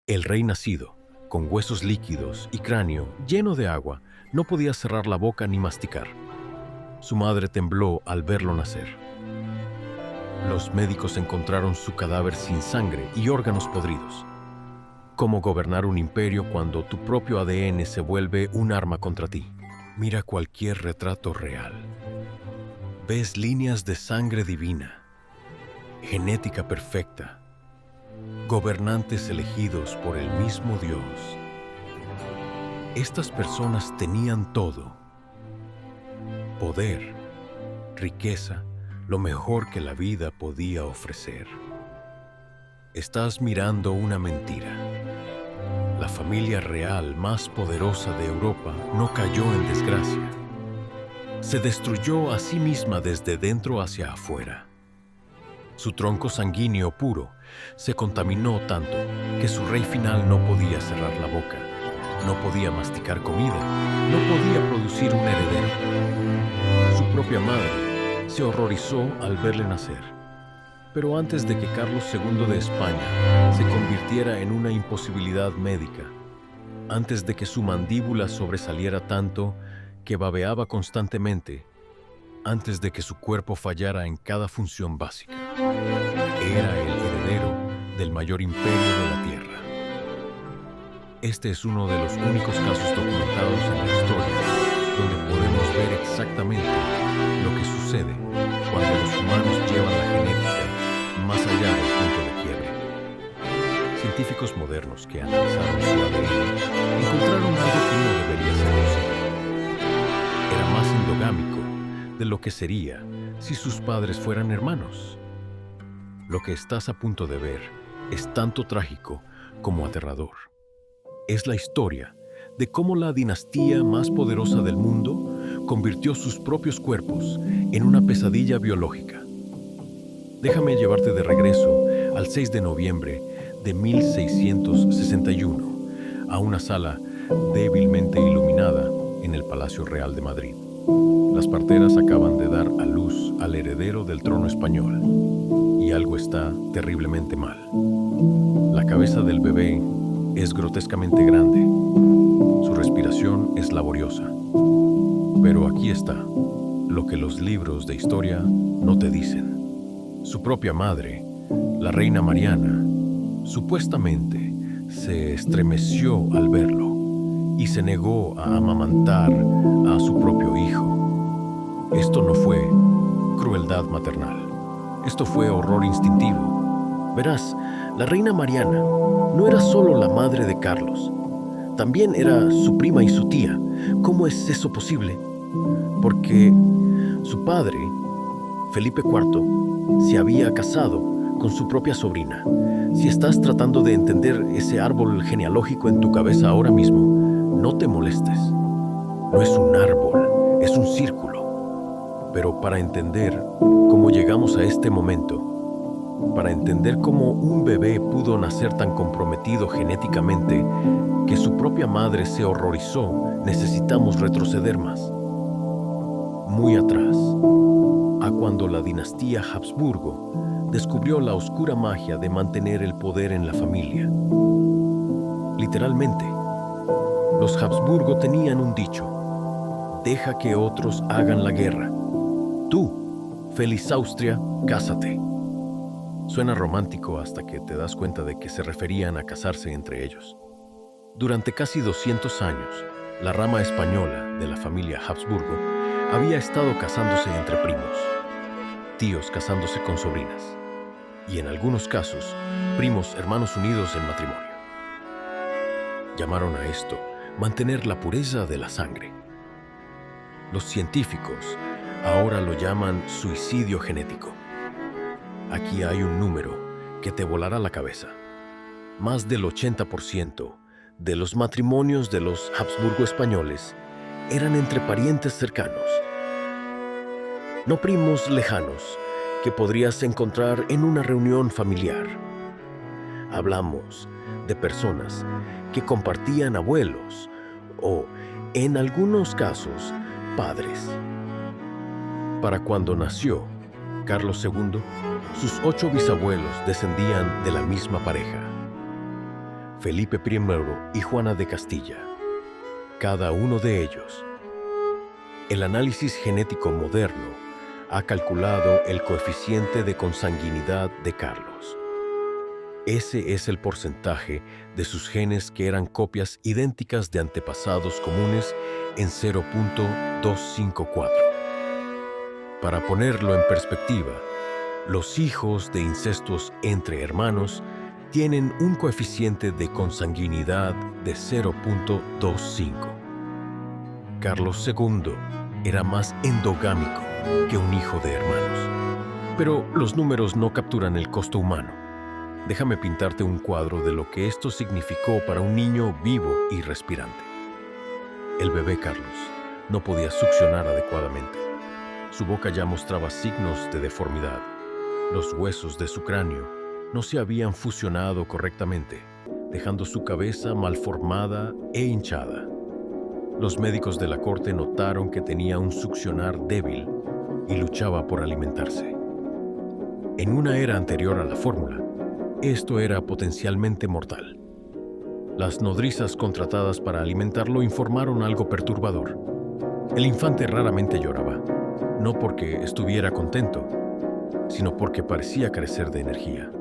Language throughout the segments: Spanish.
El rey nacido, con huesos líquidos y cráneo lleno de agua, no podía cerrar la boca ni masticar. Su madre tembló al verlo nacer. Los médicos encontraron su cadáver sin sangre y órganos podridos. ¿Cómo gobernar un imperio cuando tu propio ADN se vuelve un arma contra ti? Mira cualquier retrato real. Ves líneas de sangre divina, genética perfecta, gobernantes elegidos por el mismo Dios. Estas personas tenían todo: poder, riqueza, lo mejor que la vida podía ofrecer. Estás mirando una mentira. La familia real más poderosa de Europa no cayó en desgracia. Se destruyó a sí misma desde dentro hacia afuera. Su tronco sanguíneo puro se contaminó tanto que su rey final no podía cerrar la boca, no podía masticar comida, no podía producir un heredero. Su propia madre se horrorizó al verle nacer. Pero antes de que Carlos II de España se convirtiera en una imposibilidad médica, antes de que su mandíbula sobresaliera tanto que babeaba constantemente, antes de que su cuerpo fallara en cada función básica, era el heredero del mayor imperio de la Tierra. Este es uno de los únicos casos documentados en la historia donde podemos ver exactamente lo que sucede cuando los humanos llevan la genética más allá del punto de quiebre. Científicos modernos que analizaron su ADN encontraron algo que no debería ser posible. Era más endogámico de lo que sería si sus padres fueran hermanos. Lo que estás a punto de ver es tanto trágico como aterrador. Es la historia de cómo la dinastía más poderosa del mundo convirtió sus propios cuerpos en una pesadilla biológica. Déjame llevarte de regreso al 6 de noviembre de 1661, a una sala débilmente iluminada en el Palacio Real de Madrid. Las parteras acaban de dar a luz al heredero del trono español, y algo está terriblemente mal. La cabeza del bebé es grotescamente grande. Su respiración es laboriosa. Pero aquí está lo que los libros de historia no te dicen. Su propia madre, la reina Mariana, supuestamente se estremeció al verlo y se negó a amamantar a su propio hijo. Esto no fue crueldad maternal. Esto fue horror instintivo. Verás, la reina Mariana no era solo la madre de Carlos. También era su prima y su tía. ¿Cómo es eso posible? Porque su padre, Felipe IV, se había casado con su propia sobrina. Si estás tratando de entender ese árbol genealógico en tu cabeza ahora mismo, no te molestes. No es un árbol, es un círculo. Pero para entender cómo llegamos a este momento, para entender cómo un bebé pudo nacer tan comprometido genéticamente que su propia madre se horrorizó, necesitamos retroceder más. Muy atrás, a cuando la dinastía Habsburgo descubrió la oscura magia de mantener el poder en la familia. Literalmente, los Habsburgo tenían un dicho: deja que otros hagan la guerra. Tú, Feliz Austria, cásate. Suena romántico hasta que te das cuenta de que se referían a casarse entre ellos. Durante casi 200 años, la rama española de la familia Habsburgo había estado casándose entre primos, tíos casándose con sobrinas, y en algunos casos, primos hermanos unidos en matrimonio. Llamaron a esto mantener la pureza de la sangre. Los científicos ahora lo llaman suicidio genético. Aquí hay un número que te volará la cabeza. Más del 80% de los matrimonios de los Habsburgo españoles eran entre parientes cercanos, no primos lejanos que podrías encontrar en una reunión familiar. Hablamos de personas que compartían abuelos o, en algunos casos, padres. Para cuando nació Carlos II, sus 8 bisabuelos descendían de la misma pareja. Felipe I y Juana de Castilla. Cada uno de ellos. El análisis genético moderno ha calculado el coeficiente de consanguinidad de Carlos. Ese es el porcentaje de sus genes que eran copias idénticas de antepasados comunes en 0.254. Para ponerlo en perspectiva, los hijos de incestuos entre hermanos tienen un coeficiente de consanguinidad de 0.25. Carlos II era más endogámico que un hijo de hermanos. Pero los números no capturan el costo humano. Déjame pintarte un cuadro de lo que esto significó para un niño vivo y respirante. El bebé Carlos no podía succionar adecuadamente. Su boca ya mostraba signos de deformidad. Los huesos de su cráneo no se habían fusionado correctamente, dejando su cabeza malformada e hinchada. Los médicos de la corte notaron que tenía un succionar débil y luchaba por alimentarse. En una era anterior a la fórmula, esto era potencialmente mortal. Las nodrizas contratadas para alimentarlo informaron algo perturbador. El infante raramente lloraba, no porque estuviera contento, sino porque parecía carecer de energía.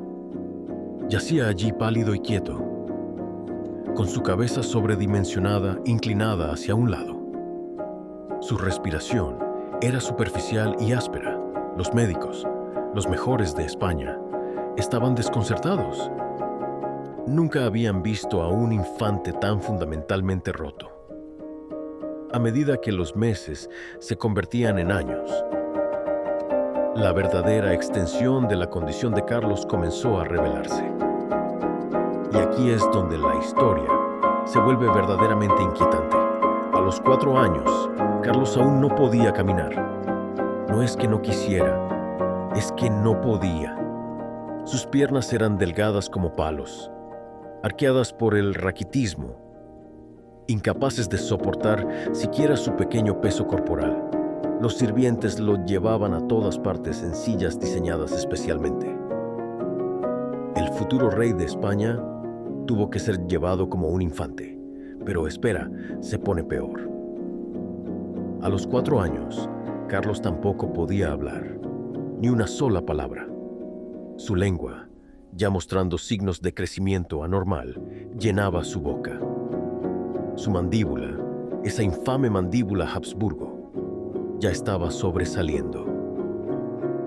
Yacía allí pálido y quieto, con su cabeza sobredimensionada inclinada hacia un lado. Su respiración era superficial y áspera. Los médicos, los mejores de España, estaban desconcertados. Nunca habían visto a un infante tan fundamentalmente roto. A medida que los meses se convertían en años, la verdadera extensión de la condición de Carlos comenzó a revelarse. Y aquí es donde la historia se vuelve verdaderamente inquietante. A los 4 años, Carlos aún no podía caminar. No es que no quisiera, es que no podía. Sus piernas eran delgadas como palos, arqueadas por el raquitismo, incapaces de soportar siquiera su pequeño peso corporal. Los sirvientes lo llevaban a todas partes en sillas diseñadas especialmente. El futuro rey de España tuvo que ser llevado como un infante. Pero espera, se pone peor. A los 4 años, Carlos tampoco podía hablar, ni una sola palabra. Su lengua, ya mostrando signos de crecimiento anormal, llenaba su boca. Su mandíbula, esa infame mandíbula Habsburgo, ya estaba sobresaliendo.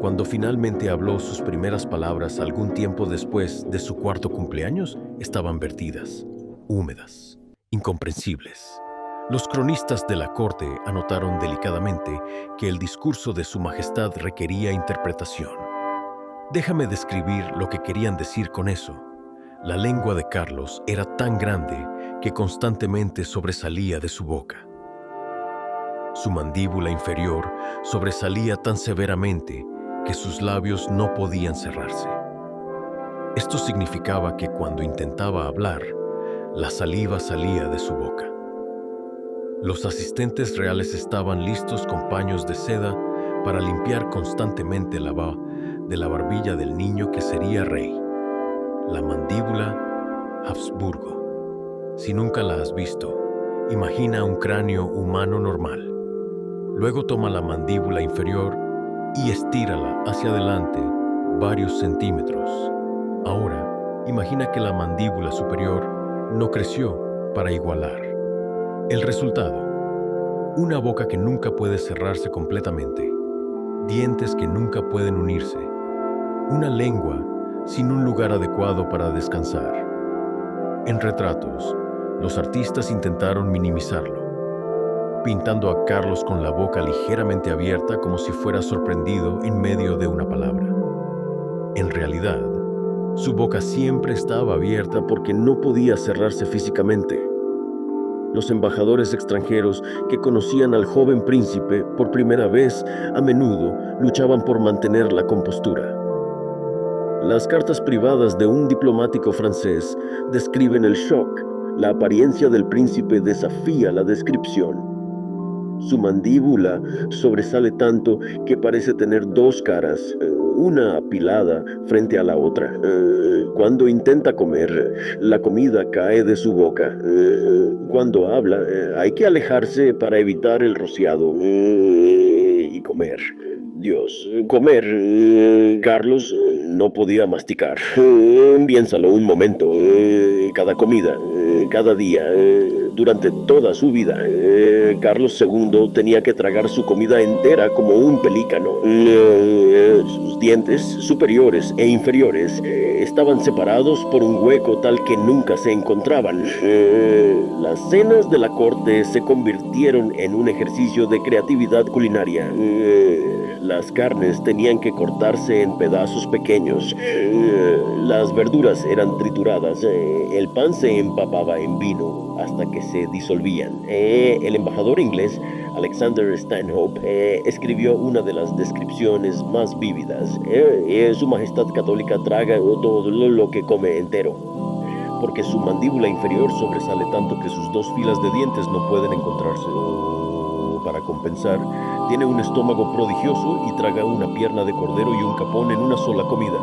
Cuando finalmente habló sus primeras palabras algún tiempo después de su 4º cumpleaños, estaban vertidas, húmedas, incomprensibles. Los cronistas de la corte anotaron delicadamente que el discurso de su majestad requería interpretación. Déjame describir lo que querían decir con eso. La lengua de Carlos era tan grande que constantemente sobresalía de su boca. Su mandíbula inferior sobresalía tan severamente que sus labios no podían cerrarse. Esto significaba que cuando intentaba hablar, la saliva salía de su boca. Los asistentes reales estaban listos con paños de seda para limpiar constantemente la baba de la barbilla del niño que sería rey. La mandíbula Habsburgo. Si nunca la has visto, imagina un cráneo humano normal. Luego toma la mandíbula inferior y estírala hacia adelante varios centímetros. Ahora, imagina que la mandíbula superior no creció para igualar. El resultado: una boca que nunca puede cerrarse completamente, dientes que nunca pueden unirse, una lengua sin un lugar adecuado para descansar. En retratos, los artistas intentaron minimizarlo, pintando a Carlos con la boca ligeramente abierta como si fuera sorprendido en medio de una palabra. En realidad, su boca siempre estaba abierta porque no podía cerrarse físicamente. Los embajadores extranjeros que conocían al joven príncipe por primera vez a menudo luchaban por mantener la compostura. Las cartas privadas de un diplomático francés describen el shock. La apariencia del príncipe desafía la descripción. Su mandíbula sobresale tanto que parece tener 2 caras, una apilada frente a la otra. Cuando intenta comer, la comida cae de su boca. Cuando habla, hay que alejarse para evitar el rociado. Y comer. Dios, comer. Carlos no podía masticar. Piénsalo un momento. Cada comida, cada día, durante toda su vida, Carlos II tenía que tragar su comida entera como un pelícano. Sus dientes superiores e inferiores estaban separados por un hueco tal que nunca se encontraban. Las cenas de la corte se convirtieron en un ejercicio de creatividad culinaria. Las carnes tenían que cortarse en pedazos pequeños. Las verduras eran trituradas. El pan se empapaba en vino hasta que se disolvían. El embajador inglés Alexander Stanhope escribió una de las descripciones más vívidas. Su Majestad Católica traga todo lo que come entero, porque su mandíbula inferior sobresale tanto que sus 2 filas de dientes no pueden encontrarse. Para compensar, tiene un estómago prodigioso y traga una pierna de cordero y un capón en una sola comida.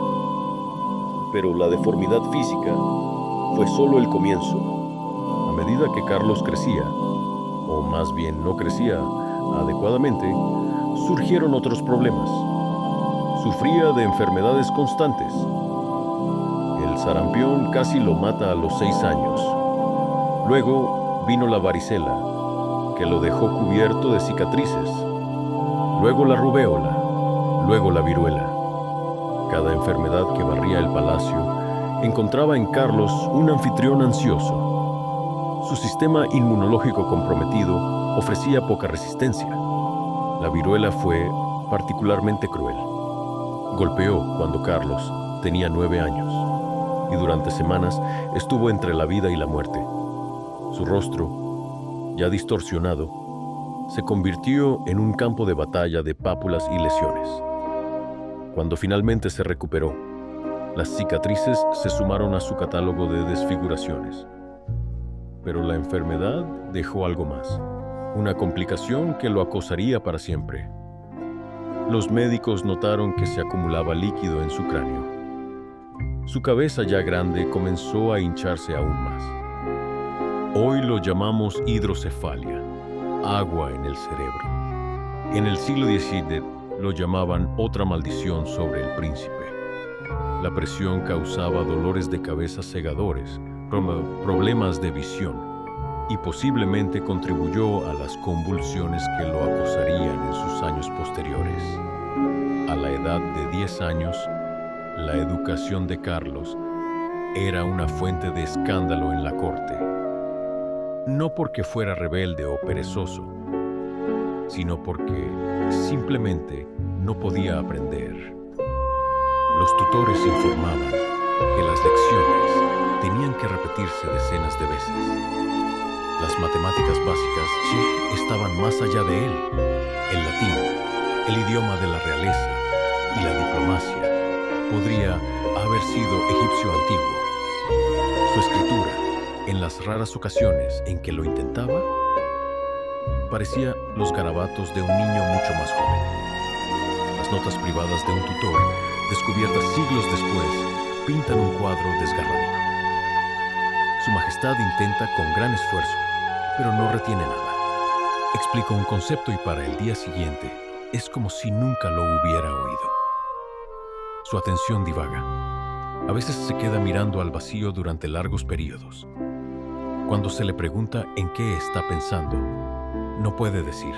Pero la deformidad física fue solo el comienzo. A medida que Carlos crecía, o más bien no crecía adecuadamente, surgieron otros problemas. Sufría de enfermedades constantes. El sarampión casi lo mata a los 6 años. Luego vino la varicela, que lo dejó cubierto de cicatrices. Luego la rubéola, luego la viruela. Cada enfermedad que barría el palacio encontraba en Carlos un anfitrión ansioso. Su sistema inmunológico comprometido ofrecía poca resistencia. La viruela fue particularmente cruel. Golpeó cuando Carlos tenía 9 años y durante semanas estuvo entre la vida y la muerte. Su rostro, ya distorsionado, se convirtió en un campo de batalla de pápulas y lesiones. Cuando finalmente se recuperó, las cicatrices se sumaron a su catálogo de desfiguraciones. Pero la enfermedad dejó algo más, una complicación que lo acosaría para siempre. Los médicos notaron que se acumulaba líquido en su cráneo. Su cabeza ya grande comenzó a hincharse aún más. Hoy lo llamamos hidrocefalia, agua en el cerebro. En el siglo XVII lo llamaban otra maldición sobre el príncipe. La presión causaba dolores de cabeza cegadores, problemas de visión y posiblemente contribuyó a las convulsiones que lo acosarían en sus años posteriores. A la edad de 10 años, la educación de Carlos era una fuente de escándalo en la corte. No porque fuera rebelde o perezoso, sino porque simplemente no podía aprender. Los tutores informaban que las lecciones tenían que repetirse decenas de veces. Las matemáticas básicas estaban más allá de él. El latín, el idioma de la realeza y la diplomacia podría haber sido egipcio antiguo. Su escritura, en las raras ocasiones en que lo intentaba, parecía los garabatos de un niño mucho más joven. Las notas privadas de un tutor, descubiertas siglos después, pintan un cuadro desgarrador. Su Majestad intenta con gran esfuerzo, pero no retiene nada. Explica un concepto y para el día siguiente es como si nunca lo hubiera oído. Su atención divaga. A veces se queda mirando al vacío durante largos periodos. Cuando se le pregunta en qué está pensando, no puede decir.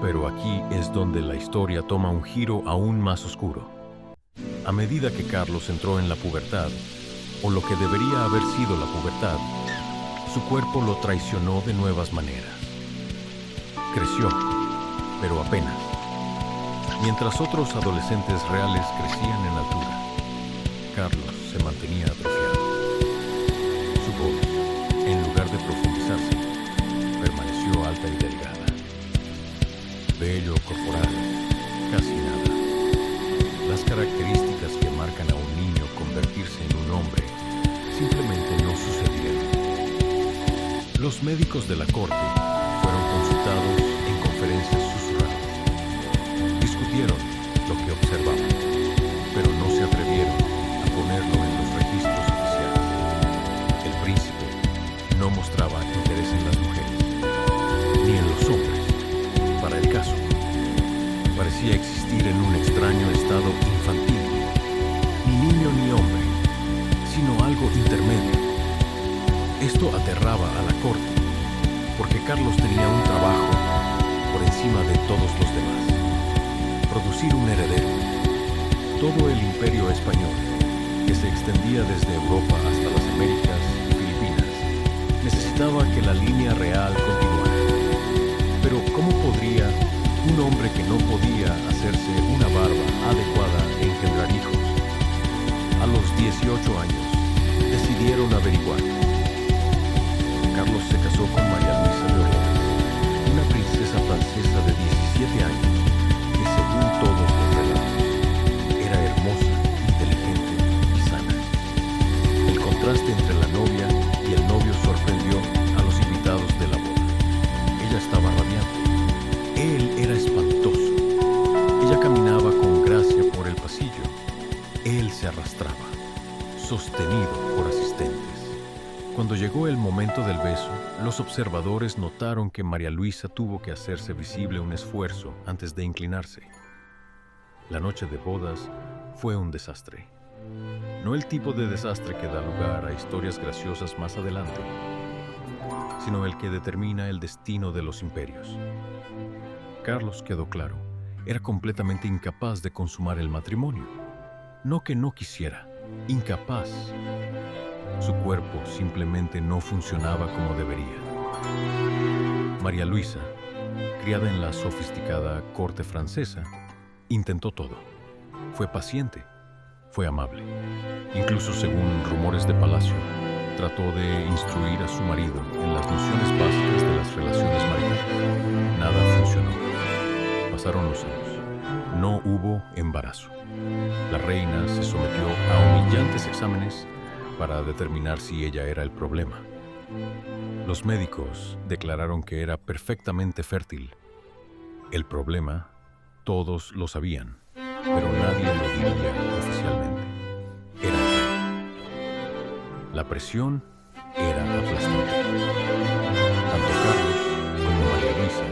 Pero aquí es donde la historia toma un giro aún más oscuro. A medida que Carlos entró en la pubertad, o lo que debería haber sido la pubertad, su cuerpo lo traicionó de nuevas maneras. Creció, pero apenas. Mientras otros adolescentes reales crecían en altura, Carlos se mantenía atrofiado. Su voz, en lugar de profundizarse, permaneció alta y delgada. Vello corporal, casi nada. Las características que marcan a un niño convertirse en un hombre simplemente no sucedieron. Los médicos de la corte fueron consultados en conferencias susurradas. Discutieron lo que observaban. no mostraba interés en las mujeres, ni en los hombres, para el caso. Parecía existir en un extraño estado infantil, ni niño ni hombre, sino algo intermedio. Esto aterraba a la corte, porque Carlos tenía un trabajo por encima de todos los demás: producir un heredero. Todo el imperio español, que se extendía desde Europa hasta las Américas y Filipinas, necesitaba que la línea real continuara. Pero ¿cómo podría un hombre que no podía hacerse una barba adecuada engendrar hijos? A los 18 años, decidieron averiguar. Carlos se casó con María Luisa de Orleans, una princesa francesa de 17 años, que según todos los relatos, era hermosa, inteligente y sana. El contraste entre la novia y el novio sorprendió a los invitados de la boda. Ella estaba radiante. Él era espantoso. Ella caminaba con gracia por el pasillo. Él se arrastraba, sostenido por asistentes. Cuando llegó el momento del beso, los observadores notaron que María Luisa tuvo que hacerse visible un esfuerzo antes de inclinarse. La noche de bodas fue un desastre. No el tipo de desastre que da lugar a historias graciosas más adelante, sino el que determina el destino de los imperios. Carlos, quedó claro, era completamente incapaz de consumar el matrimonio. No que no quisiera, incapaz. Su cuerpo simplemente no funcionaba como debería. María Luisa, criada en la sofisticada corte francesa, intentó todo. Fue paciente, fue amable. Incluso, según rumores de palacio, trató de instruir a su marido en las nociones básicas de las relaciones maritales. Nada funcionó. Pasaron los años. No hubo embarazo. La reina se sometió a humillantes exámenes para determinar si ella era el problema. Los médicos declararon que era perfectamente fértil. El problema, todos lo sabían, pero nadie lo diría oficialmente. Era el rey. La presión era aplastante. Tanto Carlos como María Luisa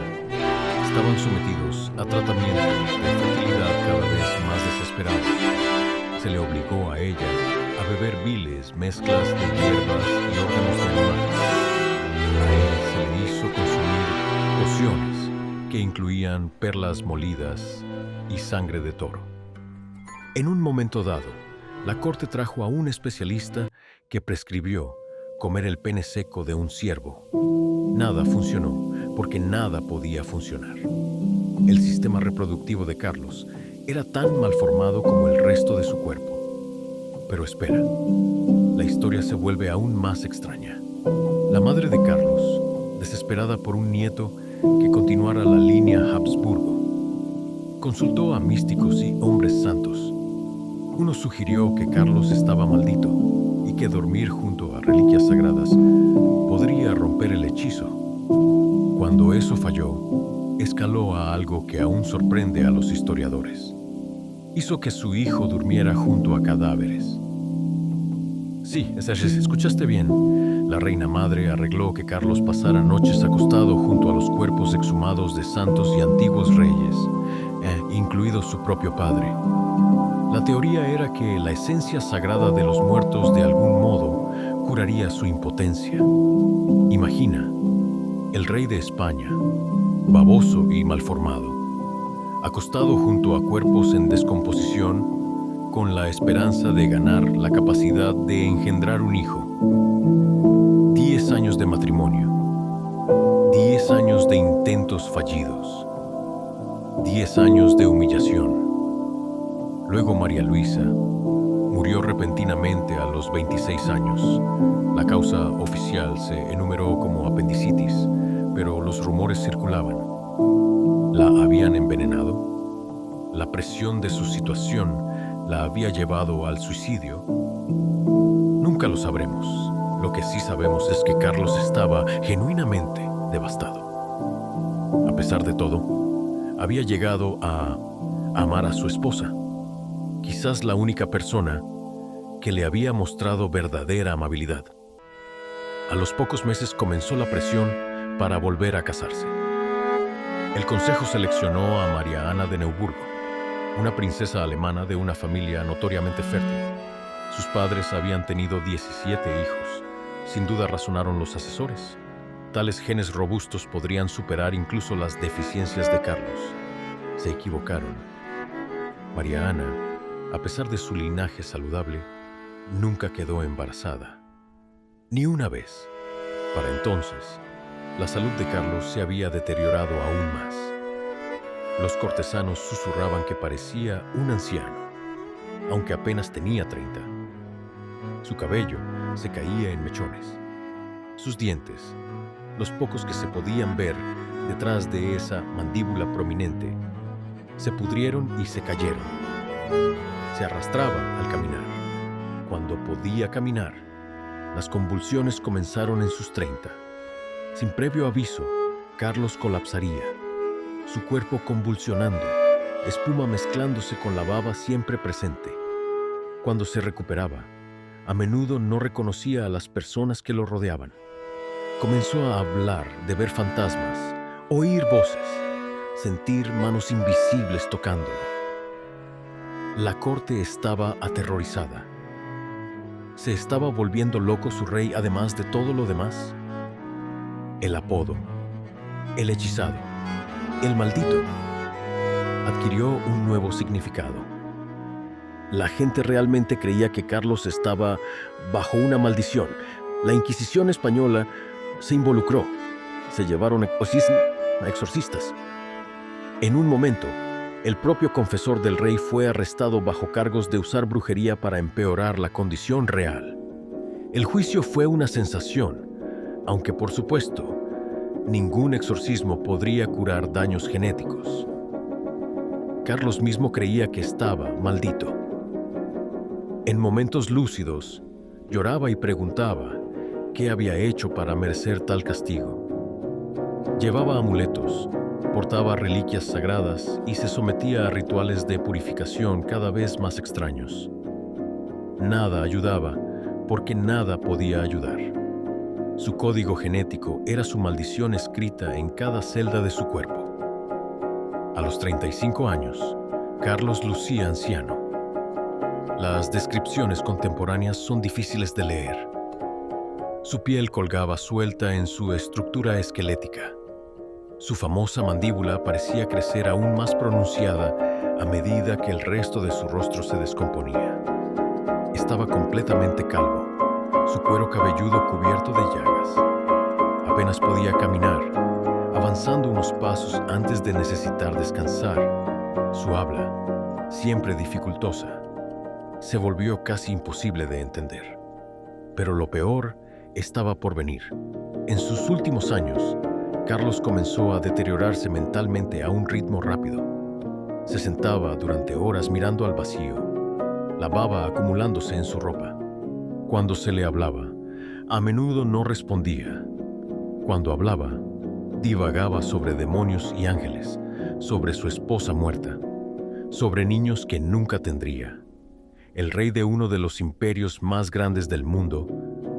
estaban sometidos a tratamientos de fertilidad cada vez más desesperados. Se le obligó a ella a beber viles mezclas de hierbas y órganos de animales. A él se le hizo consumir pociones que incluían perlas molidas y sangre de toro. En un momento dado, la corte trajo a un especialista que prescribió comer el pene seco de un ciervo. Nada funcionó, porque nada podía funcionar. El sistema reproductivo de Carlos era tan mal formado como el resto de su cuerpo. Pero espera, la historia se vuelve aún más extraña. La madre de Carlos, desesperada por un nieto que continuara la línea Habsburgo, consultó a místicos y hombres santos. Uno sugirió que Carlos estaba maldito y que dormir junto a reliquias sagradas podría romper el hechizo. Cuando eso falló, escaló a algo que aún sorprende a los historiadores. Hizo que su hijo durmiera junto a cadáveres. Sí, escuchaste bien. La reina madre arregló que Carlos pasara noches acostado junto a los cuerpos exhumados de santos y antiguos reyes, incluido su propio padre. La teoría era que la esencia sagrada de los muertos de algún modo curaría su impotencia. Imagina, el rey de España, baboso y malformado, acostado junto a cuerpos en descomposición, con la esperanza de ganar la capacidad de engendrar un hijo. 10 años de matrimonio, 10 años de intentos fallidos, 10 años de humillación. Luego María Luisa murió repentinamente a los 26 años. La causa oficial se enumeró como apendicitis, pero los rumores circulaban. ¿La habían envenenado? ¿La presión de su situación la había llevado al suicidio? Nunca lo sabremos. Lo que sí sabemos es que Carlos estaba genuinamente devastado. A pesar de todo, había llegado a amar a su esposa, quizás la única persona que le había mostrado verdadera amabilidad. A los pocos meses comenzó la presión para volver a casarse. El consejo seleccionó a María Ana de Neuburgo, una princesa alemana de una familia notoriamente fértil. Sus padres habían tenido 17 hijos. Sin duda razonaron los asesores. Tales genes robustos podrían superar incluso las deficiencias de Carlos. Se equivocaron. María Ana, a pesar de su linaje saludable, nunca quedó embarazada. Ni una vez. Para entonces, la salud de Carlos se había deteriorado aún más. Los cortesanos susurraban que parecía un anciano, aunque apenas tenía 30. Su cabello se caía en mechones. Sus dientes, los pocos que se podían ver detrás de esa mandíbula prominente, se pudrieron y se cayeron. Se arrastraba al caminar. Cuando podía caminar, las convulsiones comenzaron en sus 30. Sin previo aviso, Carlos colapsaría, su cuerpo convulsionando, espuma mezclándose con la baba siempre presente. Cuando se recuperaba, a menudo no reconocía a las personas que lo rodeaban. Comenzó a hablar de ver fantasmas, oír voces, sentir manos invisibles tocándolo. La corte estaba aterrorizada. ¿Se estaba volviendo loco su rey además de todo lo demás? El apodo, el hechizado, el maldito, adquirió un nuevo significado. La gente realmente creía que Carlos estaba bajo una maldición. La Inquisición española se involucró. Se llevaron a exorcistas. En un momento, el propio confesor del rey fue arrestado bajo cargos de usar brujería para empeorar la condición real. El juicio fue una sensación, aunque por supuesto, ningún exorcismo podría curar daños genéticos. Carlos mismo creía que estaba maldito. En momentos lúcidos, lloraba y preguntaba qué había hecho para merecer tal castigo. Llevaba amuletos, portaba reliquias sagradas y se sometía a rituales de purificación cada vez más extraños. Nada ayudaba porque nada podía ayudar. Su código genético era su maldición escrita en cada celda de su cuerpo. A los 35 años, Carlos lucía anciano. Las descripciones contemporáneas son difíciles de leer. Su piel colgaba suelta en su estructura esquelética. Su famosa mandíbula parecía crecer aún más pronunciada a medida que el resto de su rostro se descomponía. Estaba completamente calvo, su cuero cabelludo cubierto de llagas. Apenas podía caminar, avanzando unos pasos antes de necesitar descansar. Su habla, siempre dificultosa, se volvió casi imposible de entender. Pero lo peor estaba por venir. En sus últimos años, Carlos comenzó a deteriorarse mentalmente a un ritmo rápido. Se sentaba durante horas mirando al vacío, la baba acumulándose en su ropa. Cuando se le hablaba, a menudo no respondía. Cuando hablaba, divagaba sobre demonios y ángeles, sobre su esposa muerta, sobre niños que nunca tendría. El rey de uno de los imperios más grandes del mundo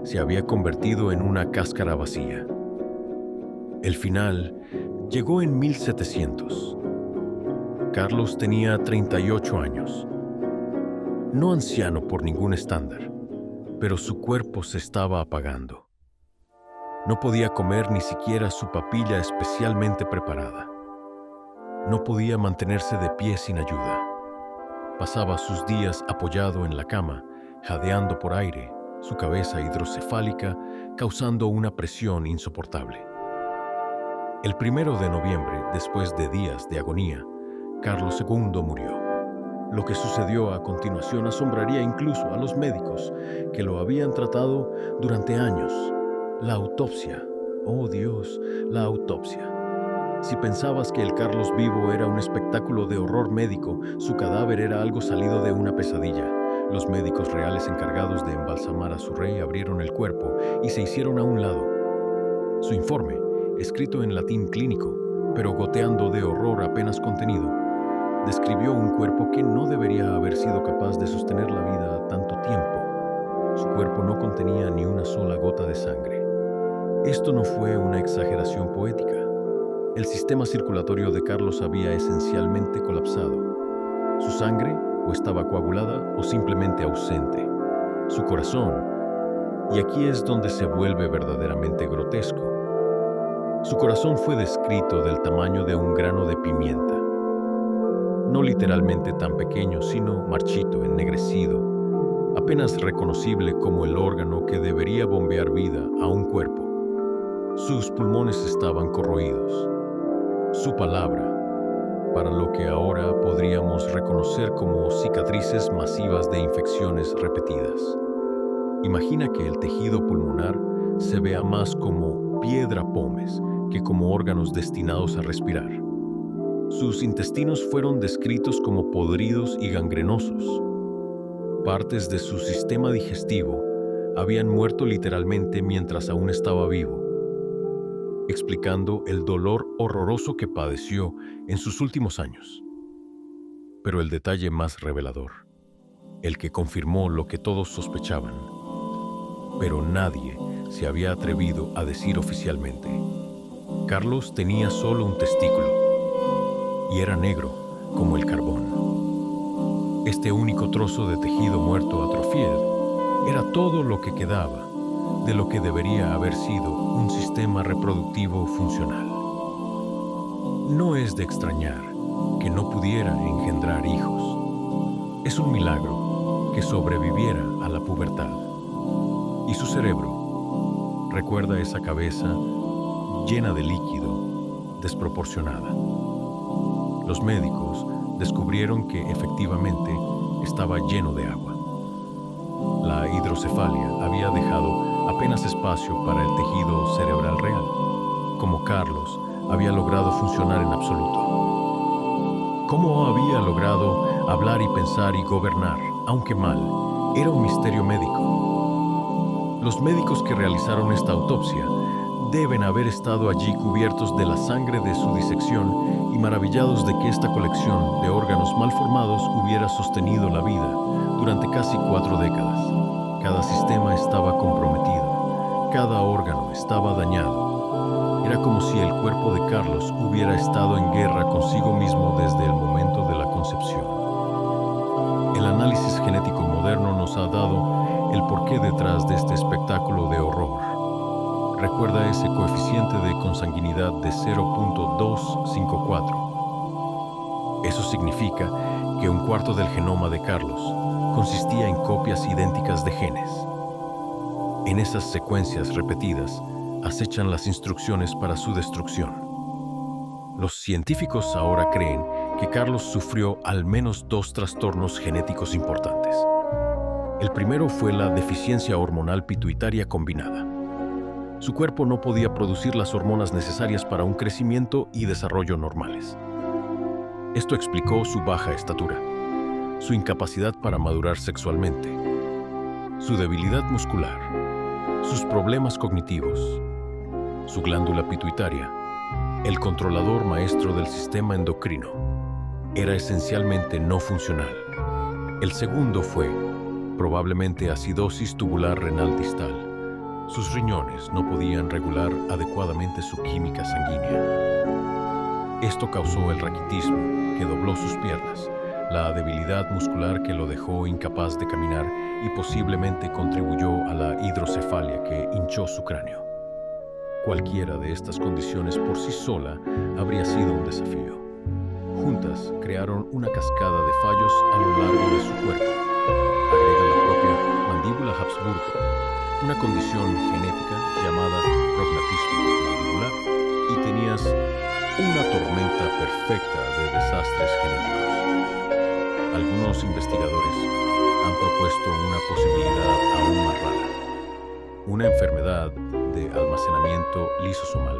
se había convertido en una cáscara vacía. El final llegó en 1700. Carlos tenía 38 años. No anciano por ningún estándar, pero su cuerpo se estaba apagando. No podía comer ni siquiera su papilla especialmente preparada. No podía mantenerse de pie sin ayuda. Pasaba sus días apoyado en la cama, jadeando por aire, su cabeza hidrocefálica causando una presión insoportable. El 1 de noviembre, después de días de agonía, Carlos II murió. Lo que sucedió a continuación asombraría incluso a los médicos que lo habían tratado durante años. La autopsia. Oh Dios, la autopsia. Si pensabas que el Carlos vivo era un espectáculo de horror médico, su cadáver era algo salido de una pesadilla. Los médicos reales encargados de embalsamar a su rey abrieron el cuerpo y se hicieron a un lado. Su informe, escrito en latín clínico, pero goteando de horror apenas contenido, describió un cuerpo que no debería haber sido capaz de sostener la vida tanto tiempo. Su cuerpo no contenía ni una sola gota de sangre. Esto no fue una exageración poética. El sistema circulatorio de Carlos había esencialmente colapsado. Su sangre o estaba coagulada o simplemente ausente. Su corazón, y aquí es donde se vuelve verdaderamente grotesco. Su corazón fue descrito del tamaño de un grano de pimienta. No literalmente tan pequeño, sino marchito, ennegrecido, apenas reconocible como el órgano que debería bombear vida a un cuerpo. Sus pulmones estaban corroídos. Su palabra, para lo que ahora podríamos reconocer como cicatrices masivas de infecciones repetidas. Imagina que el tejido pulmonar se vea más como piedra pómez que como órganos destinados a respirar. Sus intestinos fueron descritos como podridos y gangrenosos. Partes de su sistema digestivo habían muerto literalmente mientras aún estaba vivo, explicando el dolor horroroso que padeció en sus últimos años. Pero el detalle más revelador, el que confirmó lo que todos sospechaban, pero nadie se había atrevido a decir oficialmente. Carlos tenía solo un testículo, y era negro como el carbón. Este único trozo de tejido muerto atrofiado era todo lo que quedaba de lo que debería haber sido un sistema reproductivo funcional. No es de extrañar que no pudiera engendrar hijos. Es un milagro que sobreviviera a la pubertad. Y su cerebro recuerda esa cabeza llena de líquido, desproporcionada. Los médicos descubrieron que efectivamente estaba lleno de agua. La hidrocefalia había dejado apenas espacio para el tejido cerebral real, como Carlos había logrado funcionar en absoluto. Cómo había logrado hablar y pensar y gobernar, aunque mal, era un misterio médico. Los médicos que realizaron esta autopsia deben haber estado allí cubiertos de la sangre de su disección y maravillados de que esta colección de órganos malformados hubiera sostenido la vida durante casi 4 décadas. Cada sistema estaba comprometido, cada órgano estaba dañado. Era como si el cuerpo de Carlos hubiera estado en guerra consigo mismo desde el momento de la concepción. El análisis genético moderno nos ha dado el porqué detrás de este espectáculo de horror. Recuerda ese coeficiente de consanguinidad de 0.254. Eso significa que un cuarto del genoma de Carlos consistía en copias idénticas de genes. En esas secuencias repetidas acechan las instrucciones para su destrucción. Los científicos ahora creen que Carlos sufrió al menos 2 trastornos genéticos importantes. El primero fue la deficiencia hormonal pituitaria combinada. Su cuerpo no podía producir las hormonas necesarias para un crecimiento y desarrollo normales. Esto explicó su baja estatura, su incapacidad para madurar sexualmente, su debilidad muscular, sus problemas cognitivos, su glándula pituitaria, el controlador maestro del sistema endocrino, era esencialmente no funcional. El segundo fue, probablemente, acidosis tubular renal distal. Sus riñones no podían regular adecuadamente su química sanguínea. Esto causó el raquitismo, que dobló sus piernas, la debilidad muscular que lo dejó incapaz de caminar y posiblemente contribuyó a la hidrocefalia que hinchó su cráneo. Cualquiera de estas condiciones por sí sola habría sido un desafío. Juntas crearon una cascada de fallos a lo largo de su cuerpo. Agrega la propia mandíbula Habsburgo, una condición genética llamada prognatismo mandibular, y tenías una tormenta perfecta de desastres genéticos. Algunos investigadores han propuesto una posibilidad aún más rara, una enfermedad de almacenamiento lisosomal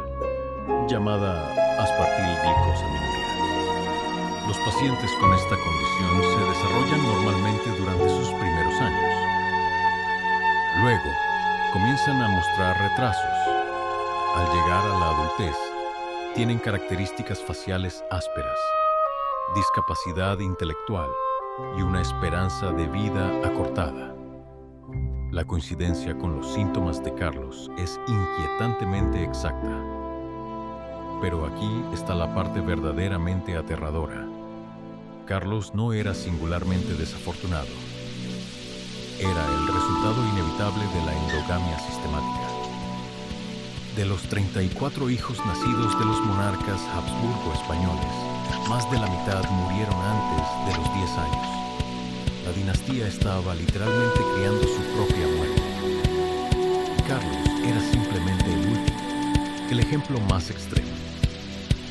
llamada aspartilglicosaminuria. Los pacientes con esta condición se desarrollan normalmente durante sus primeros años. Luego, comienzan a mostrar retrasos. Al llegar a la adultez, tienen características faciales ásperas, discapacidad intelectual y una esperanza de vida acortada. La coincidencia con los síntomas de Carlos es inquietantemente exacta. Pero aquí está la parte verdaderamente aterradora. Carlos no era singularmente desafortunado. Era el resultado inevitable de la endogamia sistemática. De los 34 hijos nacidos de los monarcas Habsburgo españoles, más de la mitad murieron antes de los 10 años. La dinastía estaba literalmente creando su propia muerte. Carlos era simplemente el último, el ejemplo más extremo.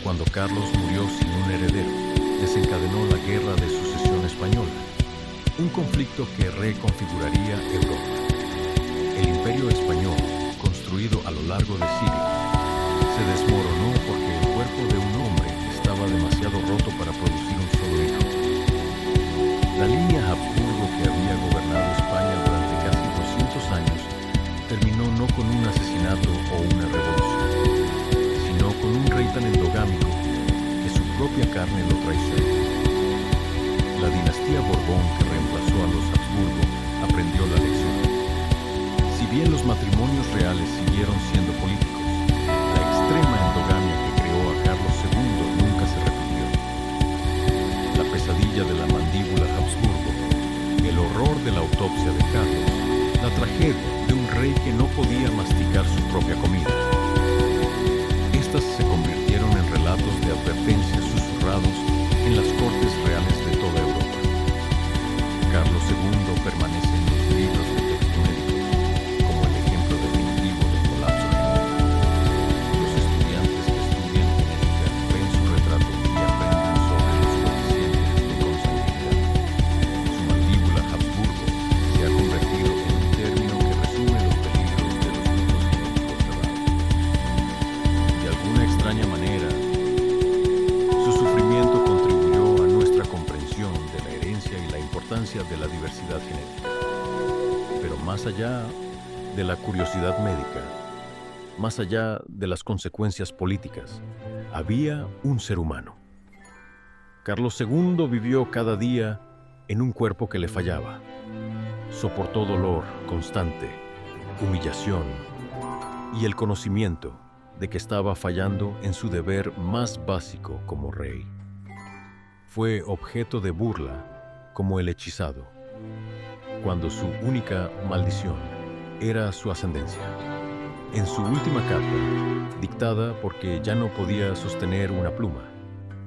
Cuando Carlos murió sin un heredero, desencadenó la Guerra de Sucesión Española, un conflicto que reconfiguraría Europa. El Imperio Español, construido a lo largo de siglos, se desmoronó porque el cuerpo de un hombre estaba demasiado roto para producir un solo hijo. La línea Habsburgo que había gobernado España durante casi 200 años terminó no con un asesinato o una revolución, sino con un rey tan endogámico que su propia carne lo traicionó. La dinastía Borbón que reemplazó a los Habsburgo aprendió la lección. Si bien los matrimonios reales siguieron siendo políticos, la extrema endogamia que creó a Carlos II nunca se repitió. La pesadilla de la mandíbula Habsburgo, el horror de la autopsia de Carlos, la tragedia de un rey que no podía masticar su propia comida. Estas se convirtieron en relatos de advertencias susurrados en las cortes reales de toda Europa. Carlos II permanece en los libros de texto médicos como el ejemplo definitivo del colapso genético. Los estudiantes que estudian genética ven su retrato y aprenden sobre los coeficientes de consanguinidad. Su mandíbula Habsburgo se ha convertido en un término que resume los peligros de los grupos genéticos cerrados. De alguna extraña manera, su sufrimiento contribuyó a nuestra comprensión de la herencia y la importancia de la diversidad genética. Pero más allá de la curiosidad médica, más allá de las consecuencias políticas, había un ser humano. Carlos II vivió cada día en un cuerpo que le fallaba. Soportó dolor constante, humillación y el conocimiento de que estaba fallando en su deber más básico como rey. Fue objeto de burla como el hechizado, cuando su única maldición era su ascendencia. En su última carta, dictada porque ya no podía sostener una pluma,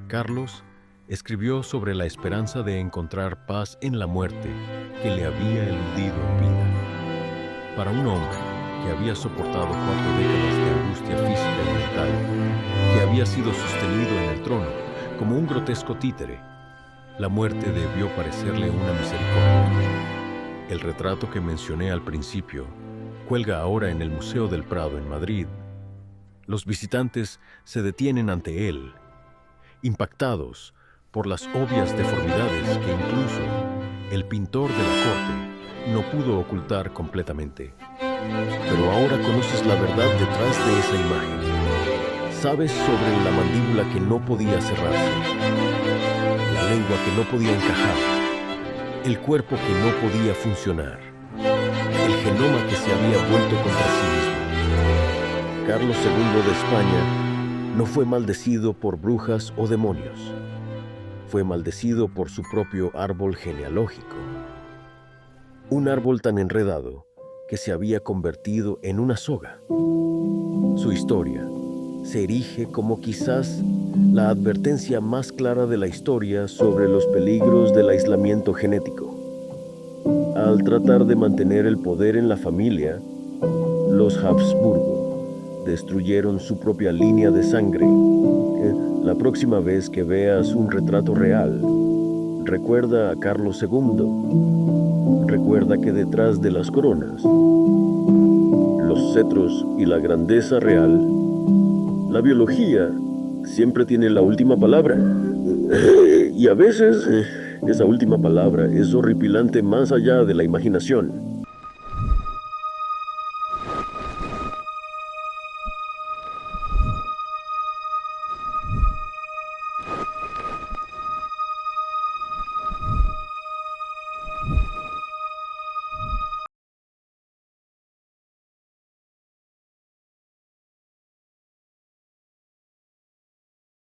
Carlos escribió sobre la esperanza de encontrar paz en la muerte que le había eludido en vida. Para un hombre que había soportado 4 décadas de angustia física y mental, que había sido sostenido en el trono como un grotesco títere, la muerte debió parecerle una misericordia. El retrato que mencioné al principio cuelga ahora en el Museo del Prado en Madrid. Los visitantes se detienen ante él, impactados por las obvias deformidades que incluso el pintor de la corte no pudo ocultar completamente. Pero ahora conoces la verdad detrás de esa imagen. Sabes sobre la mandíbula que no podía cerrarse, la lengua que no podía encajar, el cuerpo que no podía funcionar, el genoma que se había vuelto contra sí mismo. Carlos II de España no fue maldecido por brujas o demonios. Fue maldecido por su propio árbol genealógico. Un árbol tan enredado que se había convertido en una soga. Su historia se erige como quizás la advertencia más clara de la historia sobre los peligros del aislamiento genético. Al tratar de mantener el poder en la familia, los Habsburgo destruyeron su propia línea de sangre. La próxima vez que veas un retrato real, recuerda a Carlos II. Recuerda que detrás de las coronas, los cetros y la grandeza real, la biología siempre tiene la última palabra. Y a veces esa última palabra es horripilante más allá de la imaginación.